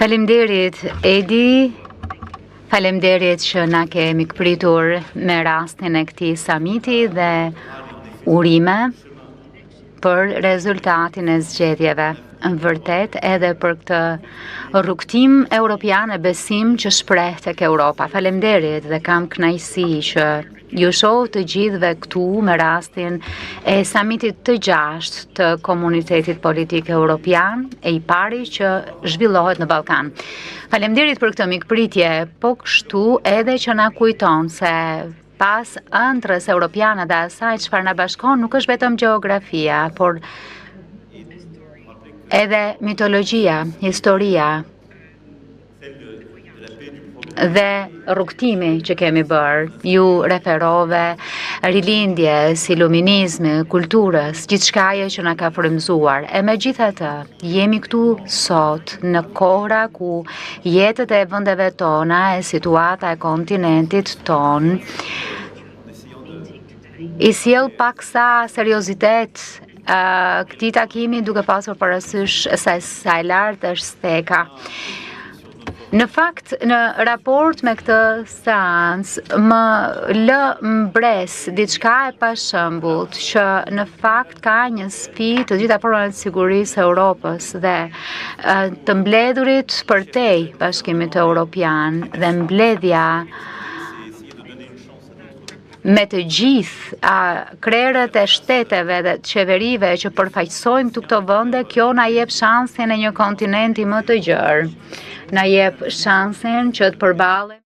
Faleminderit Edi, faleminderit që na kemi këpritur me rastin e këtij samiti dhe urime për rezultatin e zgjedhjeve. Në vërtet edhe për këtë rrugtim europian e besim që shpreh tek Europa. Faleminderit dhe kam kënaqësi që ju shoh të gjithëve këtu me rastin e samitit të 6 të komunitetit politik europian, e i pari që zhvillohet në Ballkan. Faleminderit për këtë mikpritje, po kështu edhe që na kujton se pas ëndrrës europiane dhe asaj çfarë na bashkon nuk është vetëm gjeografia, por edhe mitologjia, historia dhe rrugtimi që kemi bërë. Ju referove rilindjes, iluminizmi, kulturës, gjithçka ajo që na ka frymëzuar. E megjithatë, jemi këtu sot në kohra ku jetët e vendeve tona e situata e kontinentit ton i sjell paksa seriozitet këtij takimi duke pasur parasysh sa e lartë është steka. Në fakt, në raport me këtë seancë, më lë mbres diçka e pashëmbullt që në fakt ka një sfidë të gjitha format të sigurisë së Europës dhe të mbledhurit përtej Bashkimit Evropian dhe mbledhja me të gjithë krerët e shteteve dhe qeverive që përfaqësojmë këto vende, kjo na jep shansin e një kontinenti më të gjerë. Na jep shansin që të përballemi